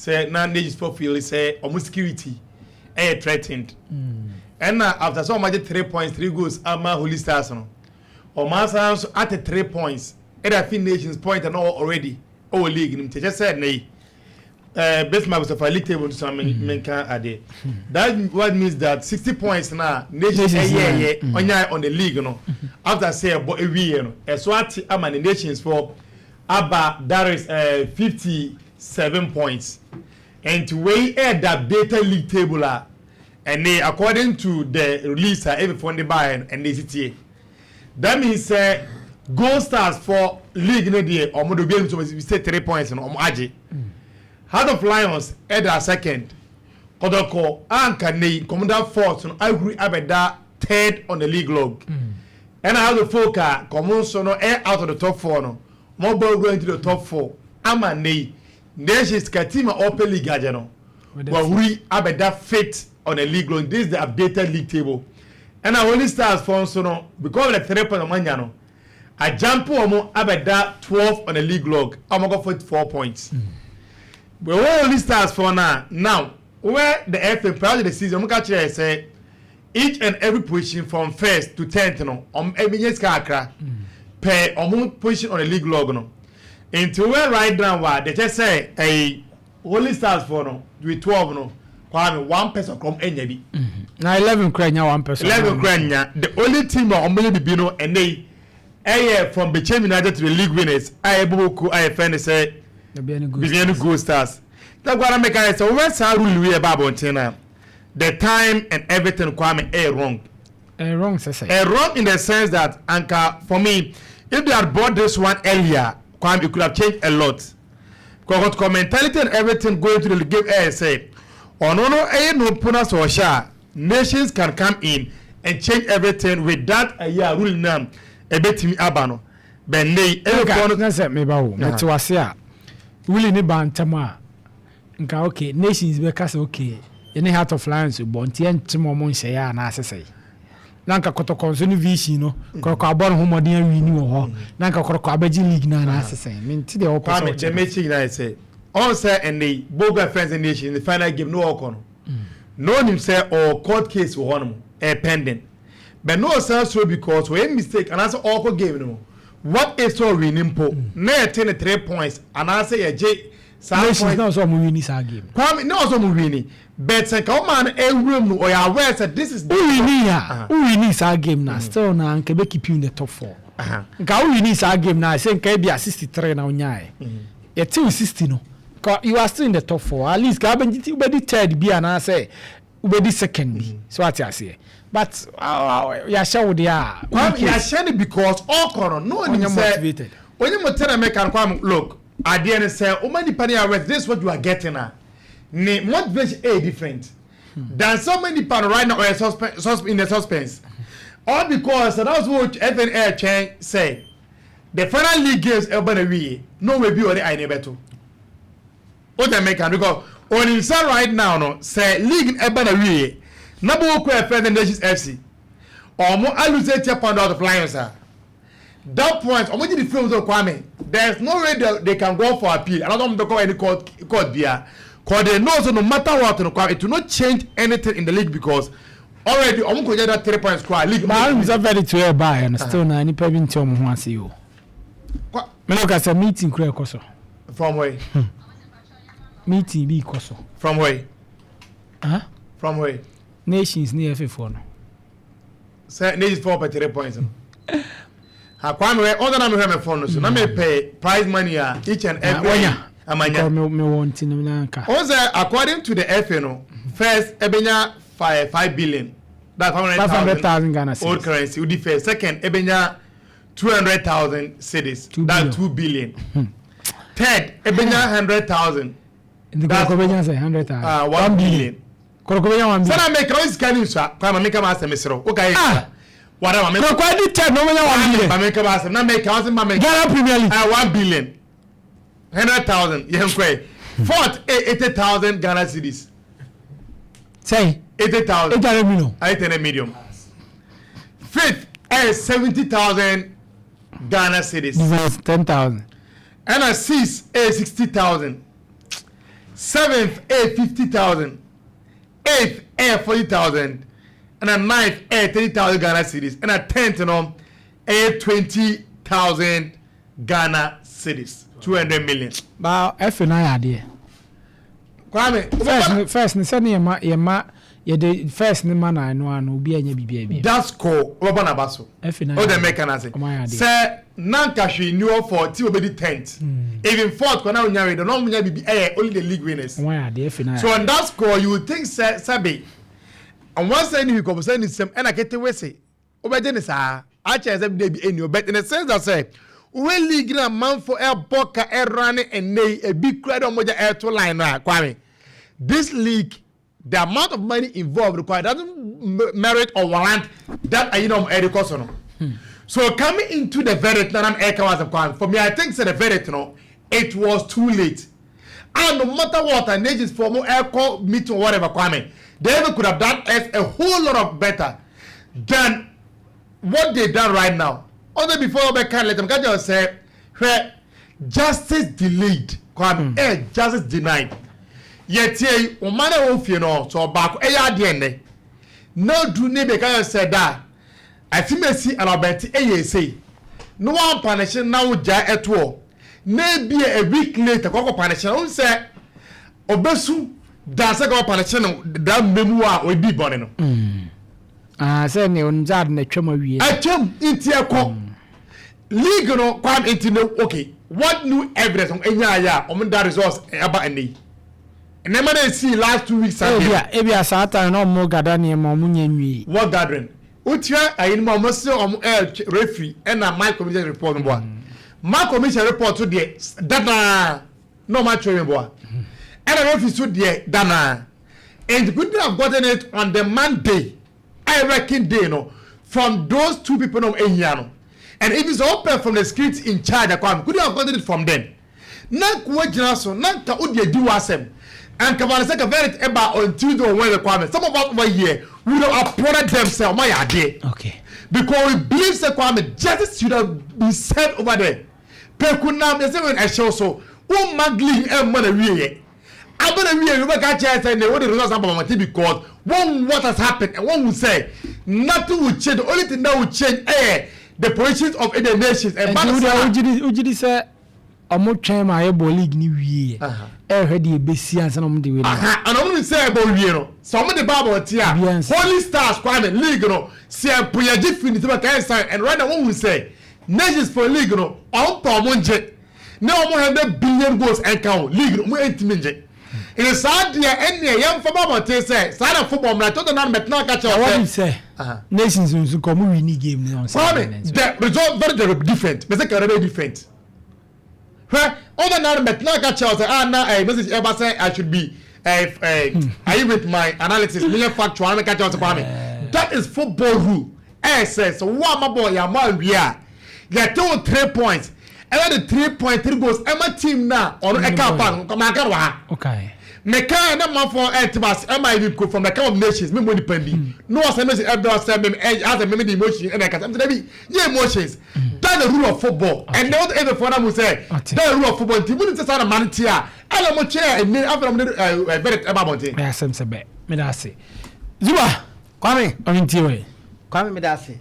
say na nations for feel say almost security threatened. And now after so much 3 points, 3 goals, Ama Holy Stars no. Or Mansans at 3 points. And I think nations point and all already. Our league in just said nay. Best match of a league table to some men can add. That what means that 60 points now nations on the league no. After say about a year no. Swati Ama nations for Abba that is 57 points. And to weigh that data league table and they according to the release every funded by and they sit. That means gold stars for league no day or modo game to say 3 points on Aji. Heart of Lions at a second. Kodoko Anka ne Commander Force on agree abeda third on the league log. And I have the Foka common sono air out of the top 4 no. Mobile going to the top 4. Ama ne Nations Katima Open League Ajano. But we abeda fit on the league log. This is the updated league table. And I only stars for sono because of the 3 points on Manjano. I jump omo abeda 12 on the league log. I'm going for 4 points. But what only stars for now? Now, where the FA prior to the season, I say each and every position from first to 10th, no, every year's kakra per position on the league log, no. Until where right now, what they just say a only stars for no with 12, no. Kwame 1 person come any. Now 11 crania 1 person. 11 crania. The only team on only Bino and they from the United to the league winners. I Buku I friend say. Begin Gold Stars. That's what I make. I say, where's our rule we about Bontina? The time and everything Kwame wrong. Wrong, say. Wrong in the sense that, Anka, for me, if they had bought this one earlier, Kwame, it could have changed a lot. Because mentality and everything going to the game, say, oh no, no punas or sha. Nations can come in and change everything with that a year rule name. A bit me abano. Ben they everyone said me about that was here. Willie ni bantama nka okay nations be kasa okay any Heart of Lions bonti entimo mo nhye ya na asese na nka kotokonso ni vision no koroko abon ho modern wini wo ho na nka koroko abaji league na asese minti de opposite kwame the match na say on say and the boga friends and nation in the final game no okono no him say or court case wo hono pending but no say so because we mistake and as all game no. What is so winning po? Na 3 points and I say a J. Nations now so winning this game. Kwame no so winning. But say come on a room or you aware that this is who winning ya. Who winning this game now? Still na nke be keep you in the top 4. Nka who winning this game now? Say nke be 63 na unyai. You till 60 no. You are still in the top 4. At least ka be third be and I say be second be. So what you say. But you show there. You share it because all corner no one is motivated. When you tell me can come look at the end say oh many penny are worth this what you are getting now. Motivation is different. Than so many people right now are in the suspense. All because that's what FNL chain say. The final league games everybody no way be only I never to. What they make because on inside right now no say league everybody Number one question the Nations FC. Or more allusive pound out of Lions. That point, I'm going to the films of Kwame. There's no way they can go for appeal. I don't want to call any court there. Because they know so no matter what, it will not change anything in the league because already I'm going to get that 3 points squad league. But I'm very to buy and still na any paying to me see you. Me look at a meeting kure koso. From where? Meeting be koso. From where? Huh? From where? Nations near FA4 no. Say Nations 4 by 3 points. Ha Kwame we other na me hwe phone no so na me pay prize money each and every amanya. Me want no na nka. Also according to the FA no first ebenya 5 billion. That's 500,000 Ghana cedis. Old currency. Udi first second ebenya 200,000 cedis. That's 2 billion. Third ebenya 100,000. The Kokobenya say 100,000. 1 billion. Kokobenya 1 billion. Sana make noise scanning so kwa make am asem sero. Okay. Whatever make. Kwa di third no menya 1 billion. Make am asem na make am make. Ghana Premier League. 1 billion. 100,000. Yenkwe. Fourth 80,000 Ghana cedis. Say 80,000. 800 million. 800 million. Fifth 70,000 Ghana cedis. 10,000. And a sixth 60,000. 7th a 50,000, 8th a 40,000, and a 9th a 30,000 Ghana cedis, and a 10th a 20,000 Ghana cedis, 200 million. But FNI idea. Kwame, first, ni sani ye first ni man I know no be anya bibia. That's cool. Oba na baso. FNI. O the mechanism. Say nanka hwe new for ti obedi 10th. Even fourth kona unya we no unya bibi only the league winners. So on that score you would think sabe. And once say you come say ni sem and akete we say obeje ni sa a chance be be any but in the sense that say we league na man for air boka air running and a big crowd on moja air to line na Kwame. This league, the amount of money involved required doesn't merit or warrant that education. So coming into the verdict, for me, I think the verdict, it was too late. And no matter what, an agent's formal air call meeting or whatever, Kwame, they could have done as a whole lot of better than what they done right now. Although before they can let them just say, where justice delayed, Kwame, justice denied. Yet ye umana ofie no so back eya de ene no do ne be kan said that atimesi alabenti eye say no one punish na wo ja eto na bia a week later kokko punish no say obesu da se ko punish no da memu a odi bone no say ne onzad na twema wie atwem intie ko league no kwam intine okay what new evidence on enya ya o that results aba ene. And then I see last 2 weeks. Ebia Satan no more gathering mo munye nwi. What gathering? Utia ayin mo so referee and a my commission report no boy. My commission report to the data no match we boy. And a referee to the dana. And the good have gotten it on the Monday. I reckon they know from those two people no enyano. And if it's open from the streets in charge, could have gotten it from them. Not what so not ka odi do asem. And Kavana said very about on Tuesday or Wednesday, Kwame. Some of us over here would have applauded themselves. My idea. Okay. Because we believe that Kwame justice should have been said over there. Pekunam, they say when I show so. Who magling and money really? I'm gonna really you make a chance and what the results about my TV because one what has happened and one will say nothing will change. The only thing that will change the positions of the nations and Ujidi say omo twem ayebo league ni wie hwede ebesi ansa no mo de we and I'm going to say about wie no some of the Bible tia Holy Stars Kwame league no see apoya definitive can sign and right now one will say nations for league no on pa mo nje na omo have billion goals and count league no mo entiminje in a sad dia enne yam for Bible tia say sad football na to na bet na catch what you say nations nso come win game no Kwame the result very different but very different. Other than that, like I now message ever say I should be are you with my analysis? Factual, that is football rule. Says so what my boy get 3 points. And the 3.3 goals. Emma team now on a camp. Okay. Meka na man for Etibas MIV go from the kind of nations me money pending. No one say ever say me as a me the emotion and I can say yeah emotions. That's the rule of football. Okay. And not every foreigner will say that's the rule of football. Team will say sana man tia. Ala mo chair and after very about it. I say me da say. Zuba, Kwame, onti we. Kwame me da say.